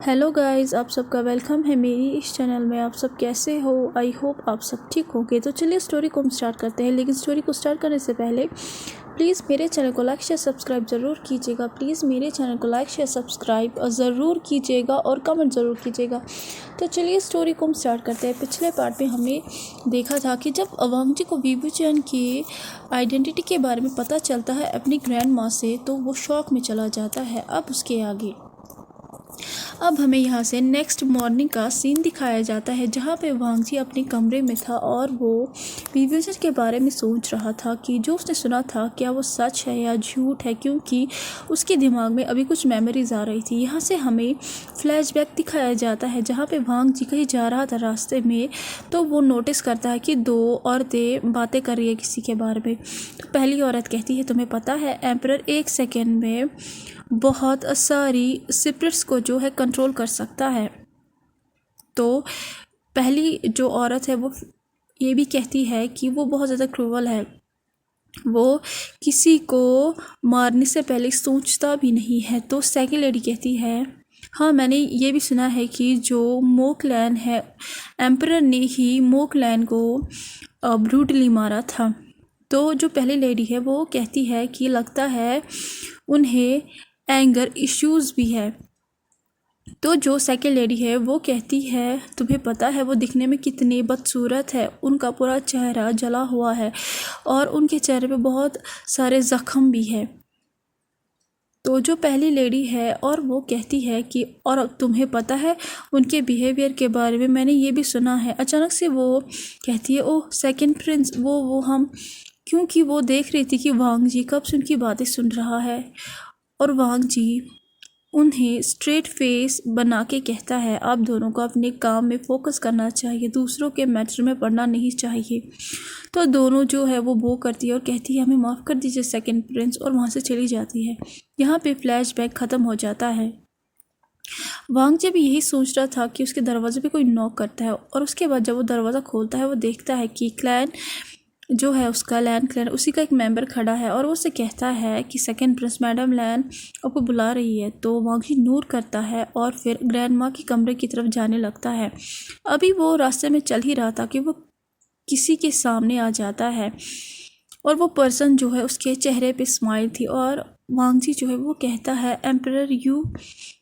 Hello guys, आप सबका welcome है मेरी इस चैनल में। आप सब कैसे हो? आई होप आप सब ठीक होंगे। तो चलिए स्टोरी को हम स्टार्ट करते हैं, लेकिन स्टोरी को स्टार्ट करने से पहले प्लीज़ मेरे चैनल को लाइक शेयर सब्सक्राइब ज़रूर कीजिएगा। प्लीज़ मेरे चैनल को लाइक शेयर सब्सक्राइब ज़रूर कीजिएगा और कमेंट ज़रूर कीजिएगा। तो चलिए स्टोरी को हम स्टार्ट करते हैं। पिछले पार्ट में हमने देखा था कि जब वांगजी को विभूचन की आइडेंटिटी के बारे में पता चलता है अपनी ग्रैंड माँ से, तो वो शॉक में चला जाता है। अब उसके आगे अब हमें यहाँ से नेक्स्ट मॉर्निंग का सीन दिखाया जाता है, जहाँ पे वांगजी अपने कमरे में था और वो विभूचन के बारे में सोच रहा था कि जो उसने सुना था क्या वो सच है या झूठ है, क्योंकि उसके दिमाग में अभी कुछ मेमोरीज आ रही थी। यहाँ से हमें फ्लैशबैक दिखाया जाता है, जहाँ पे वांगजी कहीं जा रहा था रास्ते में, तो वो नोटिस करता है कि दो औरतें बातें कर रही है किसी के बारे में। तो पहली औरत कहती है, तुम्हें पता है एम्परर 1 सेकेंड में बहुत सारी सिप्रेट्स को जो है कंट्रोल कर सकता है। तो पहली जो औरत है वो ये भी कहती है कि वो बहुत ज़्यादा क्रूअल है, वो किसी को मारने से पहले सोचता भी नहीं है। तो सेकंड लेडी कहती है, हाँ मैंने ये भी सुना है कि जो मोकलैन है, एम्परर ने ही मोकलैन को ब्रूटली मारा था। तो जो पहली लेडी है वो कहती है कि लगता है उन्हें एंगर इश्यूज़ भी है। तो जो सेकंड लेडी है वो कहती है, तुम्हें पता है वो दिखने में कितनी बदसूरत है, उनका पूरा चेहरा जला हुआ है और उनके चेहरे पे बहुत सारे ज़ख्म भी है। तो जो पहली लेडी है और वो कहती है कि और तुम्हें पता है उनके बिहेवियर के बारे में मैंने ये भी सुना है। अचानक से वो कहती है, ओह सेकंड प्रिंस, वो हम, क्योंकि वो देख रही थी कि वांगजी कब से उनकी बातें सुन रहा है। और वांगजी उन्हें स्ट्रेट फेस बना के कहता है, आप दोनों को अपने काम में फोकस करना चाहिए, दूसरों के मैटर में पड़ना नहीं चाहिए। तो दोनों जो है वो बो करती है और कहती है, हमें माफ़ कर दीजिए सेकंड प्रिंस, और वहाँ से चली जाती है। यहाँ पे फ्लैशबैक ख़त्म हो जाता है। वांगजी भी यही सोच रहा था कि उसके दरवाजे पे कोई नॉक करता है, और उसके बाद जब वो दरवाज़ा खोलता है वो देखता है कि क्लैन जो है उसका, लैन क्लैन, उसी का एक मेंबर खड़ा है और वो उससे कहता है कि सेकंड प्रिंस मैडम लैन आपको बुला रही है। तो वांगजी नूर करता है और फिर ग्रैंड माँ के कमरे की तरफ जाने लगता है। अभी वो रास्ते में चल ही रहा था कि वो किसी के सामने आ जाता है और वो पर्सन जो है उसके चेहरे पे स्माइल थी, और वांगजी जो है वो कहता है, एम्परर यू।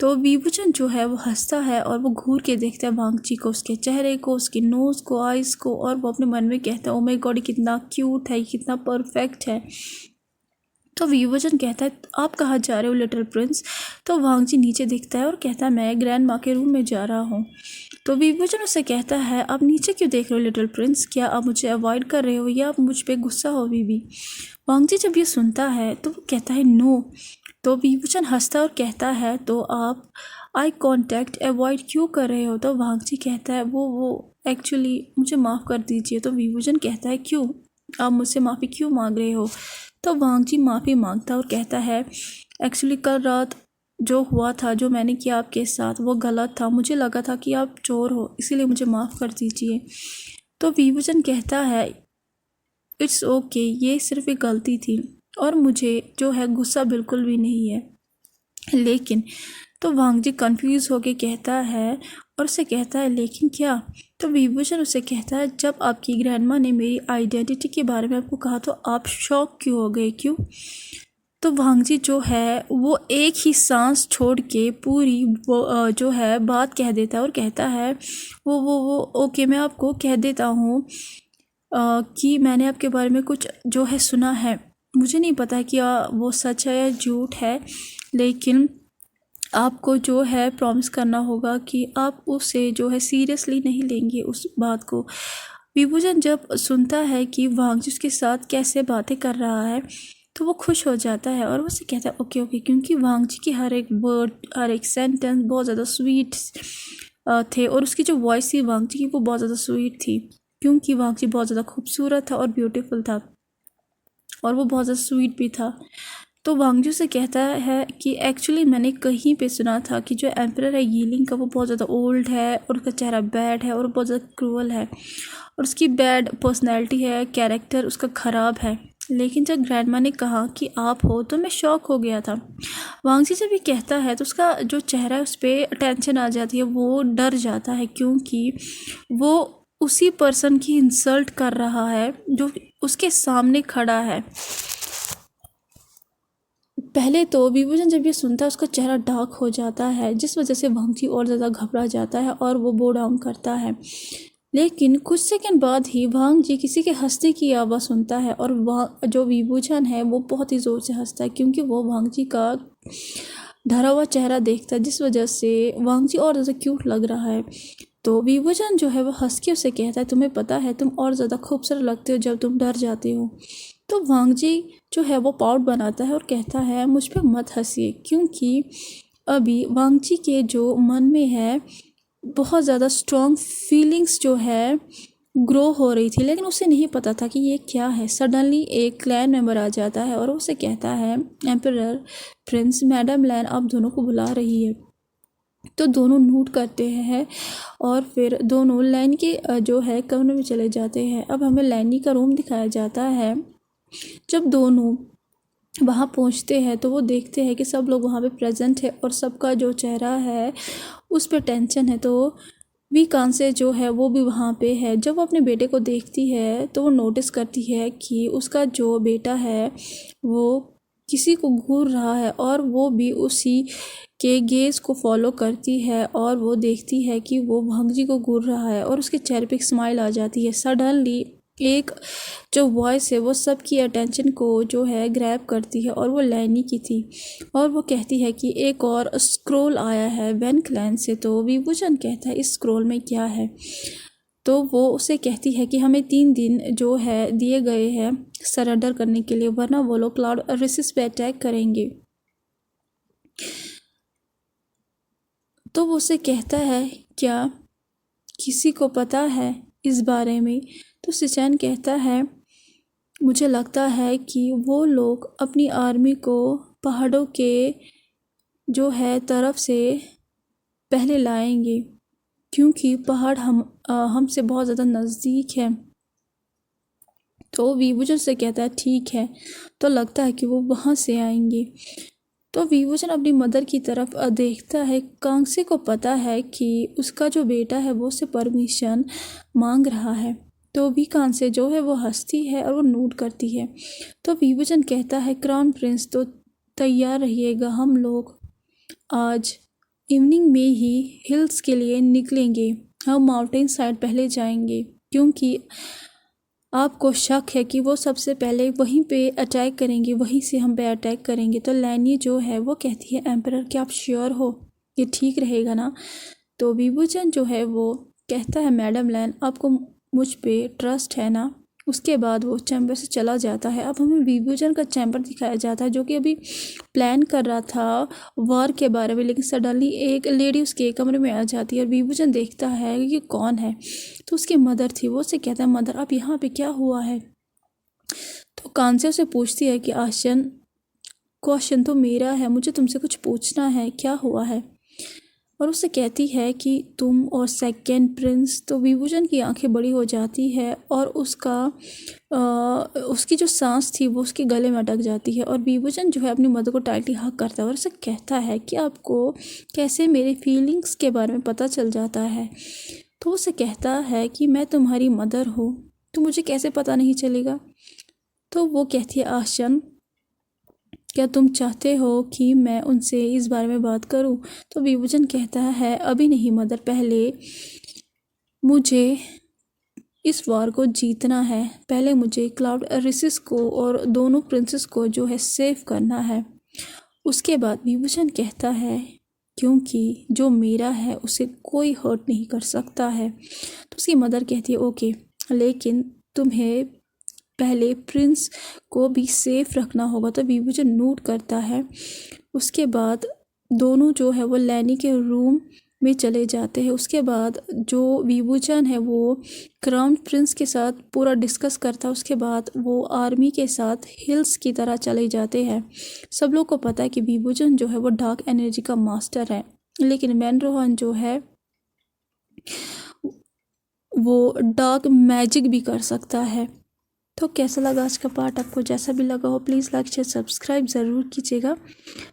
तो विभूचन जो है वो हंसता है और वो घूर के देखता है वांगजी को, उसके चेहरे को, उसके नोज़ को, आइज़ को, और वो अपने मन में कहता है, ओ माय गॉड कितना क्यूट है, कितना परफेक्ट है। तो विभूचन कहता है, आप कहाँ जा रहे हो लिटिल प्रिंस? तो वांगजी नीचे देखता है और कहता है, मैं ग्रैंड माँ के रूम में जा रहा हूँ। तो विभूचन उससे कहता है, आप नीचे क्यों देख रहे हो लिटिल प्रिंस? क्या आप मुझे अवॉइड कर रहे हो या आप मुझ पर गुस्सा हो अभी भी? वांगजी जब ये सुनता है तो वो कहता है, नो। तो विभूचन हंसता और कहता है, तो आप आई कांटेक्ट अवॉइड क्यों कर रहे हो? तो वांगजी कहता है, वो एक्चुअली मुझे माफ़ कर दीजिए। तो विभूचन कहता है, क्यों, आप मुझसे माफ़ी क्यों मांग रहे हो? तो वांगजी माफ़ी मांगता और कहता है, एक्चुअली कल रात जो हुआ था, जो मैंने किया आपके साथ, वो गलत था, मुझे लगा था कि आप चोर हो, इसीलिए मुझे माफ़ कर दीजिए। तो विभूचन कहता है, इट्स ओके, ये सिर्फ एक गलती थी और मुझे जो है गुस्सा बिल्कुल भी नहीं है, लेकिन। तो वांगजी कंफ्यूज होके कहता है और उसे कहता है, लेकिन क्या? तो विभूचन उसे कहता है, जब आपकी ग्रैंडमा ने मेरी आइडेंटिटी के बारे में आपको कहा तो आप शॉक क्यों हो गए, क्यों? तो वांगजी जो है वो एक ही सांस छोड़ के पूरी वो जो है बात कह देता है और कहता है, वो ओके, मैं आपको कह देता हूँ कि मैंने आपके बारे में कुछ जो है सुना है। मुझे नहीं पता कि वो सच है या झूठ है, लेकिन आपको जो है प्रॉमिस करना होगा कि आप उसे जो है सीरियसली नहीं लेंगे उस बात को। विभूचन जब सुनता है कि वांगजी उसके साथ कैसे बातें कर रहा है तो वो खुश हो जाता है और वो उसे कहता है, ओके ओके, क्योंकि वांगजी की हर एक वर्ड, हर एक सेंटेंस बहुत ज़्यादा स्वीट थे, और उसकी जो वॉइस थी वांगजी की वो बहुत ज़्यादा स्वीट थी, क्योंकि वांगजी बहुत ज़्यादा खूबसूरत था और ब्यूटीफुल था और वो बहुत ज़्यादा स्वीट भी था। तो वांगजी से कहता है कि एक्चुअली मैंने कहीं पे सुना था कि जो एम्परर है यीलिंग का, वो बहुत ज़्यादा ओल्ड है और उसका चेहरा बैड है और बहुत ज़्यादा क्रूअल है और उसकी बैड पर्सनैलिटी है, कैरेक्टर उसका ख़राब है। लेकिन जब ग्रैंडमा ने कहा कि आप हो तो मैं शॉक हो गया था। वांगजी जब ये कहता है तो उसका जो चेहरा है उस पर टेंशन आ जाती है, वो डर जाता है क्योंकि वो उसी पर्सन की इंसल्ट कर रहा है जो उसके सामने खड़ा है। पहले तो विभूषण जब ये सुनता है उसका चेहरा डार्क हो जाता है, जिस वजह से वांगजी और ज़्यादा घबरा जाता है और वो बो डाउन करता है। लेकिन कुछ सेकंड बाद ही वांगजी किसी के हंसने की आवाज़ सुनता है और वह जो विभूषण है वो बहुत ही ज़ोर से हंसता है क्योंकि वो वांगजी का डरा हुआ चेहरा देखता है, जिस वजह से वांगजी और ज़्यादा क्यूट लग रहा है। तो विभूषण जो है वो हंस के उसे कहता है, तुम्हें पता है तुम और ज़्यादा खूबसूरत लगते हो जब तुम डर जाते हो। तो वांगजी जो है वो पाउट बनाता है और कहता है मुझ पर मत हंसिए, क्योंकि अभी वांगजी के जो मन में है बहुत ज़्यादा स्ट्रॉन्ग फीलिंग्स जो है ग्रो हो रही थी, लेकिन उसे नहीं पता था कि ये क्या है। सडनली एक क्लैन मेंबर आ जाता है और उसे कहता है एम्परर प्रिंस मैडम लैन आप दोनों को बुला रही है। तो दोनों नोट करते हैं और फिर दोनों लैन के जो है कमरे में चले जाते हैं। अब हमें लैनी का रूम दिखाया जाता है। जब दोनों वहाँ पहुँचते हैं तो वो देखते हैं कि सब लोग वहाँ पे प्रेजेंट है और सबका जो चेहरा है उस पर टेंशन है। तो वी कांसे जो है वो भी वहाँ पे है। जब वो अपने बेटे को देखती है तो वो नोटिस करती है कि उसका जो बेटा है वो किसी को घूर रहा है और वो भी उसी के गेज़ को फॉलो करती है और वो देखती है कि वो वांगजी को घूर रहा है और उसके चेहरे पे एक स्माइल आ जाती है। सडनली एक जो वॉइस है वो सबकी अटेंशन को जो है ग्रैब करती है और वो लैनी की थी और वो कहती है कि एक और स्क्रोल आया है वैन क्लैन से। तो विभूषण कहता है इस स्क्रोल में क्या है। तो वो उसे कहती है कि हमें 3 दिन जो है दिए गए हैं सरेंडर करने के लिए, वरना वो लोग क्लाउड रिसिस पे अटैक करेंगे। तो वो उसे कहता है क्या किसी को पता है इस बारे में। तो सिचैन कहता है मुझे लगता है कि वो लोग अपनी आर्मी को पहाड़ों के जो है तरफ से पहले लाएंगे क्योंकि पहाड़ हमसे बहुत ज़्यादा नज़दीक है। तो विभूषण से कहता है ठीक है, तो लगता है कि वो वहाँ से आएंगे। तो विभूषण अपनी मदर की तरफ देखता है। कांसे को पता है कि उसका जो बेटा है वो उससे परमिशन मांग रहा है। तो भी कांसे जो है वो हंसती है और वो नोट करती है। तो विभूषण कहता है क्राउन प्रिंस तो तैयार रहिएगा, हम लोग आज इवनिंग में ही हिल्स के लिए निकलेंगे। हम माउंटेन साइड पहले जाएंगे क्योंकि आपको शक है कि वो सबसे पहले वहीं पे अटैक करेंगे, वहीं से हम पे अटैक करेंगे। तो लैनी जो है वो कहती है एम्परर क्या आप श्योर हो ये ठीक रहेगा ना। तो विभूषण जो है वो कहता है मैडम लैन आपको मुझ पे ट्रस्ट है ना। उसके बाद वो चैम्बर से चला जाता है। अब हमें विभूषण का चैम्बर दिखाया जाता है जो कि अभी प्लान कर रहा था वॉर के बारे में, लेकिन सडनली एक लेडी उसके कमरे में आ जाती है और विभूषण देखता है कि ये कौन है। तो उसकी मदर थी। वो उससे कहता है मदर अब यहाँ पे क्या हुआ है। तो कांसे उसे पूछती है कि क्वेश्चन तो मेरा है, मुझे तुमसे कुछ पूछना है, क्या हुआ है। और उससे कहती है कि तुम और सेकंड प्रिंस। तो विभूषण की आंखें बड़ी हो जाती है और उसकी जो सांस थी वो उसके गले में अटक जाती है और विभूषण जो है अपनी मदर को टाइटली हग करता है और उसे कहता है कि आपको कैसे मेरे फीलिंग्स के बारे में पता चल जाता है। तो उसे कहता है कि मैं तुम्हारी मदर हूँ तो मुझे कैसे पता नहीं चलेगा। तो वो कहती है आशन क्या तुम चाहते हो कि मैं उनसे इस बारे में बात करूं। तो विभूषण कहता है अभी नहीं मदर, पहले मुझे इस वार को जीतना है, पहले मुझे क्लाउड रिसिस को और दोनों प्रिंसेस को जो है सेव करना है। उसके बाद विभूषण कहता है क्योंकि जो मेरा है उसे कोई हर्ट नहीं कर सकता है। तो उसकी मदर कहती है ओके, लेकिन तुम्हें पहले प्रिंस को भी सेफ रखना होगा। तो विभूषण नोट करता है। उसके बाद दोनों जो है वो लैनी के रूम में चले जाते हैं। उसके बाद जो विभूषण है वो क्राउन प्रिंस के साथ पूरा डिस्कस करता है। उसके बाद वो आर्मी के साथ हिल्स की तरह चले जाते हैं। सब लोग को पता है कि विभूषण जो है वो डार्क एनर्जी का मास्टर है, लेकिन मैनरोहन जो है वो डार्क मैजिक भी कर सकता है। तो कैसा लगा आज का पार्ट? आपको जैसा भी लगा हो प्लीज़ लाइक शेयर सब्सक्राइब ज़रूर कीजिएगा।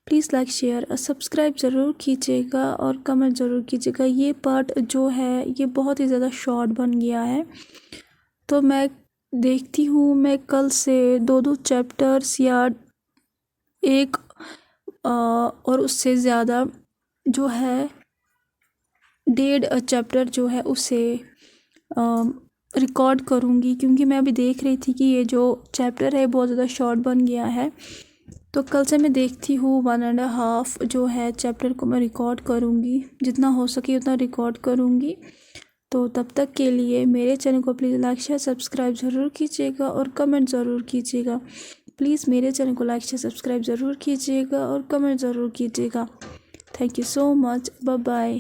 प्लीज़ लाइक शेयर सब्सक्राइब ज़रूर कीजिएगा और कमेंट ज़रूर कीजिएगा। ये पार्ट जो है ये बहुत ही ज़्यादा शॉर्ट बन गया है, तो मैं देखती हूँ मैं कल से 2-2 चैप्टर्स या एक और उससे ज़्यादा जो है 1.5 चैप्टर जो है उसे रिकॉर्ड करूँगी, क्योंकि मैं अभी देख रही थी कि ये जो चैप्टर है बहुत ज़्यादा शॉर्ट बन गया है। तो कल से मैं देखती हूँ 1.5 जो है चैप्टर को मैं रिकॉर्ड करूँगी, जितना हो सके उतना रिकॉर्ड करूँगी। तो तब तक के लिए मेरे चैनल को प्लीज़ लाइक शेयर सब्सक्राइब ज़रूर कीजिएगा और कमेंट ज़रूर कीजिएगा। प्लीज़ मेरे चैनल को लाइक शेयर सब्सक्राइब ज़रूर कीजिएगा और कमेंट ज़रूर कीजिएगा। Thank you so much. Bye bye.